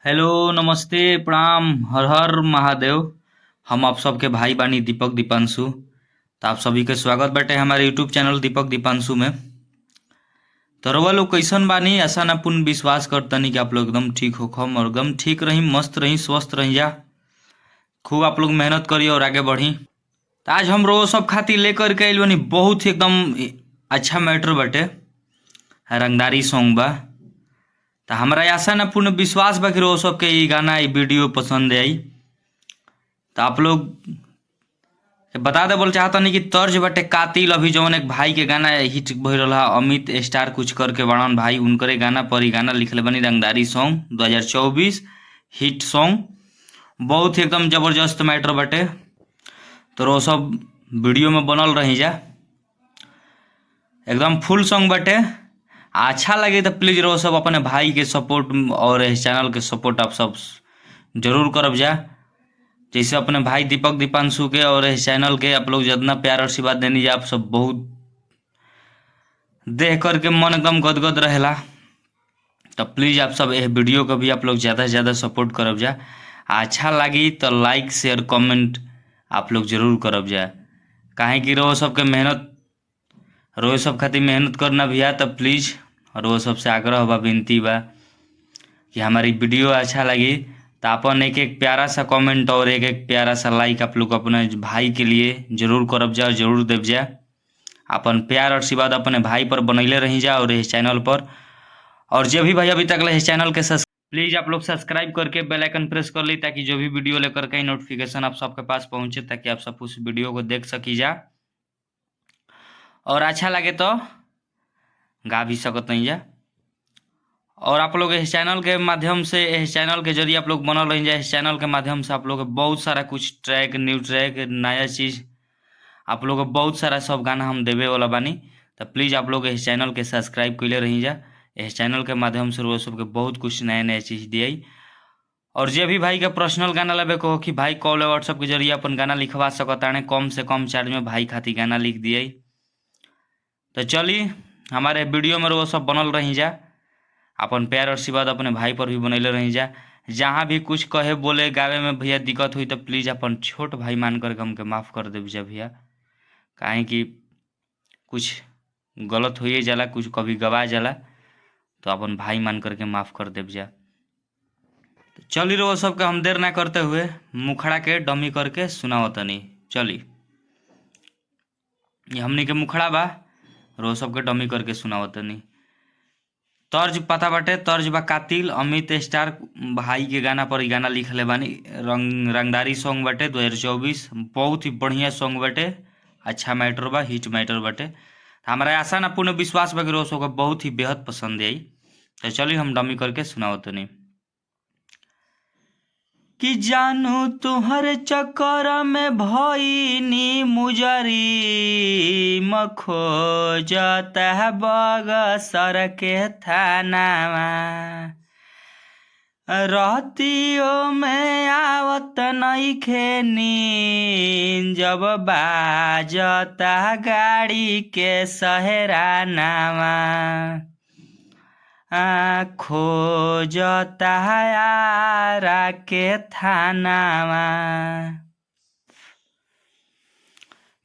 Hello, नमस्ते, प्रणाम, हर हर महादेव। हम आप सबके भाई बानी दीपक दीपांशु। तो आप सभी के स्वागत बाटे हमारे यूट्यूब चैनल दीपक दीपांशु में। तो रउआ लोग कैसन बानी? आशा ना पूर्ण विश्वास करतनी कि आप लोग एकदम ठीक होखम और एकदम ठीक रही, मस्त रही, स्वस्थ रही जा। खूब आप लोग मेहनत करी और आगे बढ़ी। तो आज हम रोज सब खातिर लेकर के आइल बानी, बहुत ही एकदम अच्छा मैटर बाटे। रंगदारी सॉन्ग बा। तो हमारा आशा ना पूर्ण विश्वास बा कि रोज सबके ई गाना ई वीडियो पसंद आई। तो आप लोग बता दे बोल चाहता नहीं कि तर्ज बटे कातिल अभी जवन एक भाई के गाना हिट भई रहा, अमित स्टार कुछ करके बड़ान भाई, उनकरे गाना पर ही गाना लिखले बनी रंगदारी सॉन्ग 2024 हिट सॉन्ग। बहुत ही एकदम जबरदस्त मैटर बटे। तो रो सब वीडियो में बनल रही जा, एकदम फुल सॉन्ग बटे। अच्छा लगे तो प्लीज रो सब अपने भाई के सपोर्ट और इस चैनल के सपोर्ट आप सब जरूर करब जा। जैसे अपने भाई दीपक दीपांशु के और इस चैनल के आप लोग जितना प्यार और आशीर्वाद देनी जा, आप सब बहुत देख करके मन एकदम गदगद रहेला। तो प्लीज आप सब यह वीडियो को भी आप लोग ज़्यादा से ज़्यादा सपोर्ट करब जा। अच्छा लगी तो लाइक शेयर कमेंट आप लोग जरूर करब जा। काहे कि रो सबके मेहनत, रोज सब खातिर मेहनत करना भी है। तो प्लीज़ रोज सबसे आग्रह बा, विनती बा कि हमारी वीडियो अच्छा लगी तो अपन एक एक प्यारा सा कमेंट और एक एक प्यारा सा लाइक आप लोग अपने भाई के लिए जरूर करब जा, जरूर देव जा। अपन प्यार और आशीर्वाद अपने भाई पर बनैले रही जा और इस चैनल पर। और जो भी भाई अभी तक इस चैनल के प्लीज़ आप लोग सब्सक्राइब करके बेल आइकन प्रेस कर ली, ताकि जो भी वीडियो लेकर के नोटिफिकेशन आप सबके पास पहुंचे, ताकि आप सब उस वीडियो को देख सकी जा। और अच्छा लगे तो गा भी सकत नहीं जा। और आप लोग इस चैनल के माध्यम से, इस चैनल के जरिए आप लोग बनल रह जाए। इस चैनल के माध्यम से आप लोग बहुत सारा कुछ ट्रैक, न्यू ट्रैक, नया चीज़ आप लोग बहुत सारा सब गाना हम देवे वाला बानी। तो प्लीज़ आप लोग इस चैनल के सब्सक्राइब कैले रही जा। इस चैनल के माध्यम से रोज सबके बहुत कुछ नया नया चीज़ दिए। और जे भी भाई का पर्सनल गाना लेवे को कि भाई कॉल व्हाट्सअप के जरिए अपन गाना लिखवा सकताने, कम से कम चार्ज में भाई खातिर गाना लिख दिए। तो चलिए हमारे वीडियो में रोज सब बनल रही जा। अपन प्यार और आशीर्वाद अपने भाई पर भी बनैले रही जा। जहाँ भी कुछ कहे बोले गावे में भैया दिक्कत हुई तो प्लीज़ अपन छोट भाई मान करके हमके माफ़ कर दे भैया। काहे कि कुछ गलत हो जाला, कुछ कभी गवा जाला, तो अपन भाई मान करके माफ़ कर दे जा। तो चली रो सबके हम देर ना करते हुए मुखड़ा के डमी करके सुनाओ तनी। चली ये हमनी के मुखड़ा बा, रो सबके डमी करके सुनाओ तनी। तर्ज पता बाटे, तर्ज बा कातिल अमित स्टार भाई के गाना पर गाना लिखले बानी। रंगदारी सॉन्ग बाटे 2024, बहुत ही बढ़िया सॉन्ग बाटे। अच्छा मैटर बा, हिट मैटर बाटे। हमारा आशा ना पूर्ण विश्वास बा कि रोज सबके बहुत ही बेहद पसंद आई। तो चलिए हम डमी करके सुनाओ तनी। कि जानू तुहर चक्कर में भईनी मुजरी, मखो जता बगसर के थानावा। रहतियों में आवत नइखे नींद, जब बाजता गाड़ी के सहरानावा। खोजता यारा के थानावा।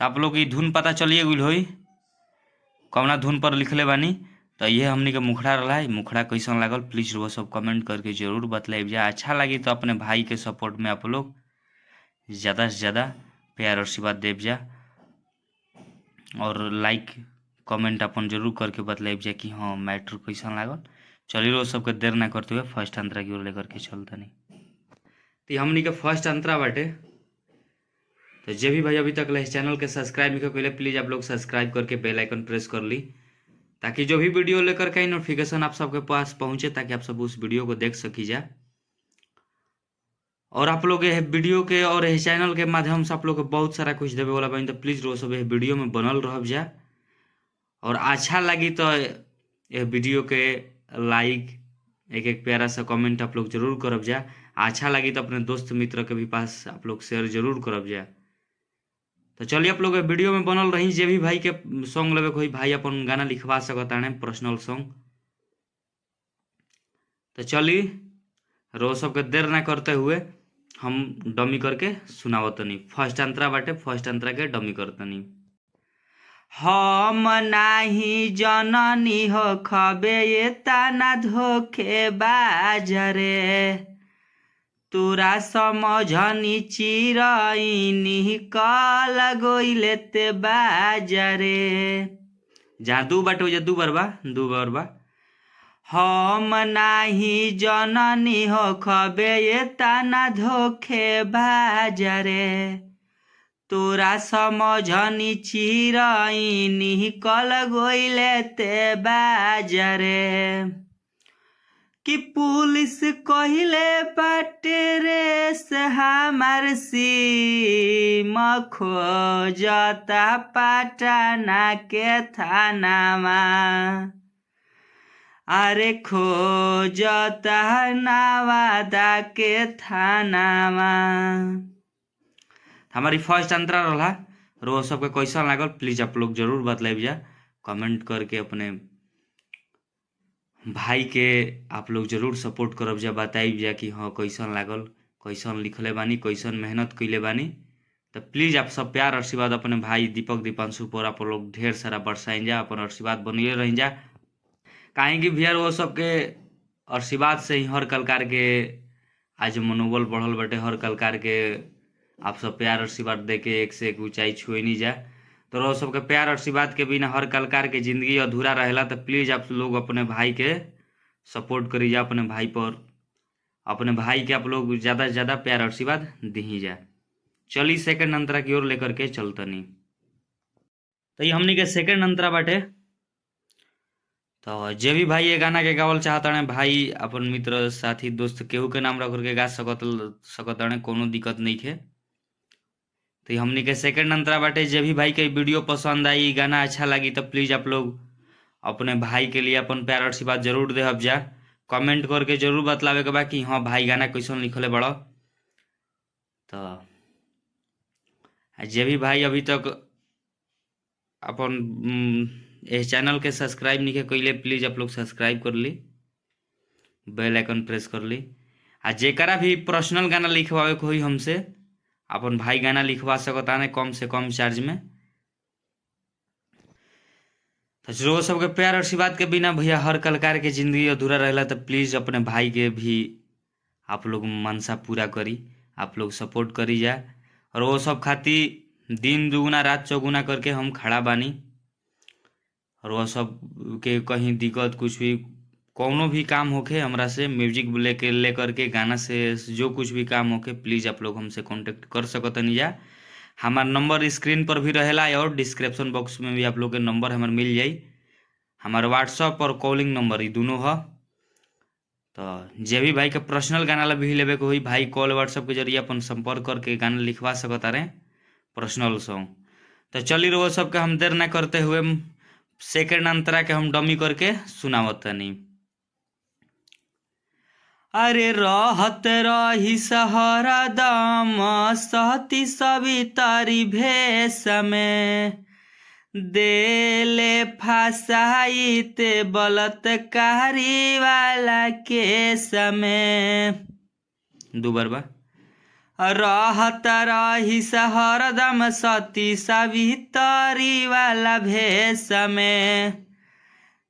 तो आप लोग की धुन पता चलिए गुल होई कौना धुन पर लिखले बानी। तो ये हमनी के मुखड़ा रहा है। मुखड़ा कैसन लागल प्लीज वो सब कमेंट करके जरूर बतलाइब जा। अच्छा लगी तो अपने भाई के सपोर्ट में आप लोग ज़्यादा से ज़्यादा प्यार और आशीर्वाद देव जा। और लाइक कमेंट अपन जरूर करके बतलाइब जा कि हाँ मैटर कैसन लागल। चलिए रोज सबके देर ना करते हुए फर्स्ट अंतरा की ओर लेकर के चलता नहीं। तो हमनी के फर्स्ट अंतरा बाटे। तो जे भी भाई अभी तक इस चैनल के सब्सक्राइब नहीं कर प्लीज़ आप लोग सब्सक्राइब करके बेल आइकन प्रेस कर ली, ताकि जो भी वीडियो लेकर के नोटिफिकेशन आप सबके पास पहुंचे, ताकि आप सब उस वीडियो को देख सकी जा। और आप लोग ये वीडियो के और इस चैनल के माध्यम से आप लोग को बहुत सारा कुछ देवे वाला बनी। तो प्लीज़ रोज सब वीडियो में बनल रह जा। और अच्छा लगी तो ये वीडियो के लाइक, एक एक प्यारा सा कमेंट आप लोग जरूर करब जा। अच्छा लगी तो अपने दोस्त मित्र के भी पास आप लोग शेयर जरूर करब जा। तो चलिए आप लोग वीडियो में बनल रही। जे भी भाई के सॉन्ग लेवे कोई भाई अपन गाना लिखवा सकता है पर्सनल सॉन्ग। तो चलिए रो सबके देर ना करते हुए हम डमी करके सुनावतनी। फर्स्ट अंतरा बाटे, फर्स्ट अंतरा के डमी करतनी। हम नाही जननी हो खबे ये ताना धोखे बाजरे, तोरा समझनी चिरई कल गोइले ते बाजरे। जहाँ दू बाटे हो दू बार बा। हम नाही जननी हो खबे ये ताना धोखे बाजरे, तोरा समझनी चिरई कल गोइले ते बाजरे। कि पुलिस कहिले बाटे रे से हमार सीम खोजता पटना के थानामा, अरे खोजता नवादा के थानामा। हमारी फर्स्ट अंतरा रहा। रो सबके कैसा लागल प्लीज आप लोग जरूर बतलाइब जा, कमेंट करके अपने भाई के आप लोग जरूर सपोर्ट करब जा, बताइब जा कि हाँ कैसन लागल, कैसन लिखले बानी, कैसन मेहनत कैले बानी। तो प्लीज आप सब प्यार आशीर्वाद अपने भाई दीपक दीपांशु पर आप लोग ढेर सारा बरसाइन जा, अपन आशीर्वाद बनिए रह जा। काहे कि भैया वो सबके आशीर्वाद से ही हर कलाकार के आज मनोबल बढ़ल बटे। हर कलाकार के आप सब प्यार आशीर्वाद दे के एक से एक ऊंचाई छुए नहीं जा। तो रो सबके प्यार आशीर्वाद के बिना हर कलाकार के जिंदगी अधूरा रहेला। तो प्लीज आप लोग अपने भाई के सपोर्ट करी जा, अपने भाई पर, अपने भाई के आप लोग ज़्यादा से ज़्यादा प्यार आशीर्वाद दी जा। चली सेकंड अंतरा की ओर लेकर के चलतनी। तो ये हमनी के सेकंड अंतरा बाटे। तो जे भी भाई ये गाना के गावल चाहता है भाई, अपन मित्र साथी दोस्त केहू के नाम रख के गा सकत है, कोनो दिक्कत नहीं है। तो हमनी के सेकंड अंतरा बाटे। जे भी भाई के वीडियो पसंद आई, गाना अच्छा लगी, तो प्लीज आप लोग अपने भाई के लिए अपन प्यार आशीर्वाद जरूर देहब जा। कमेंट करके जरूर बतलावे के बा कि हाँ भाई गाना कैसन लिखले बड़ा। तो जे भी भाई अभी तक अपन इस चैनल के सब्सक्राइब नहीं कैले, प्लीज आप लोग सब्सक्राइब कर ली, बेल आइकन प्रेस कर ली। आ जेकरा भी पर्सनल गाना लिखवावे को होई हमसे, अपन भाई गाना लिखवा सकता है कम से कम चार्ज में। तो जो सबके प्यार आशीर्वाद के बिना भैया हर कलाकार के जिंदगी अधूरा रहेला। तो प्लीज अपने भाई के भी आप लोग मनसा पूरा करी, आप लोग सपोर्ट करी जा। और वो सब खातिर दिन दुगुना रात चौगुना करके हम खड़ा बानी। और वह सब के कहीं दिक्कत कुछ भी कोनो भी काम होके हमरा से म्यूजिक लेकर के गाना से जो कुछ भी काम होके प्लीज़ आप लोग हमसे कांटेक्ट कर सकतनी जा। हमार नंबर स्क्रीन पर भी रहेला और डिस्क्रिप्शन बॉक्स में भी आप लोग के नंबर हमार मिल जाई। हमार व्हाट्सअप और कॉलिंग नंबर ये दोनों है। तो जे भी भाई के पर्सनल गाना ला भी लेवे के हुई, भाई कॉल व्हाट्सअप के जरिए अपन संपर्क करके गाना लिखवा सकता रहे पर्सनल सॉन्ग। तो चली रहो सबके हम देर ना करते हुए सेकेंड अंतरा के हम डमी करके सुनावत नहीं। अरे रहत रही सहरा दम सहती सवितारी भेष में, देले फसाईते बलात्कारी वाला केस में। दोबार बा। रहत रही हरदम सती सवितारी वाला भेष में,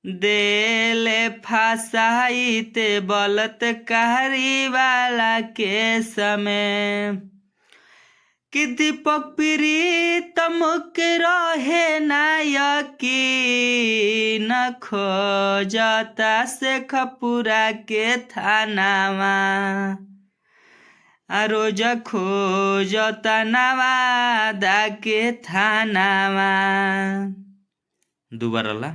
देले फसाईते बलात्कारी वाला केस में। कि दीपक प्रीतम के रहे नायकी न खोजता से खपुरा के थानावा, रोज खोजता नवादा के थानावा। दोबारा ला।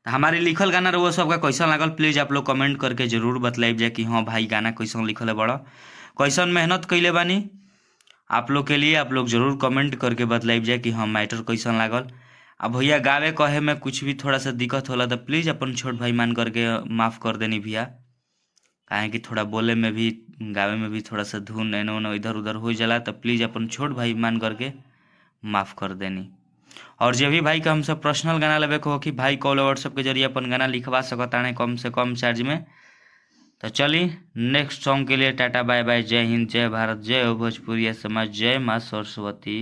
हमारे लिखल गाना रहो सबका कैसा लागल प्लीज आप लोग कमेंट करके जरूर बतलाइब जाए कि हाँ भाई गाना कैसन लिखल है बड़ा, कैसन मेहनत कैले बानी। आप लोग के लिए आप लोग जरूर कमेंट करके बतलाइब जाए कि हाँ मैटर कैसन लागल। अब भैया गावे कहे में कुछ भी थोड़ा सा दिक्कत होला तो प्लीज़ अपन छोट भाई मान करके माफ़ कर देनी भैया, काहे कि थोड़ा बोले में भी गावे में भी थोड़ा सा धुन एनो इधर उधर हो जाला। तो प्लीज़ अपन छोट भाई मान करके माफ़ कर देनी। और जो भी भाई का हमसे पर्सनल गाना लेवे को हो कि भाई कॉल व्हाट्सअप के जरिए अपन गाना लिखवा सकता है कम से कम चार्ज में, तो चलिए नेक्स्ट सॉन्ग के लिए टाटा बाय बाय, जय हिंद, जय भारत, जय हो भोजपुरी समाज, जय माँ सरस्वती।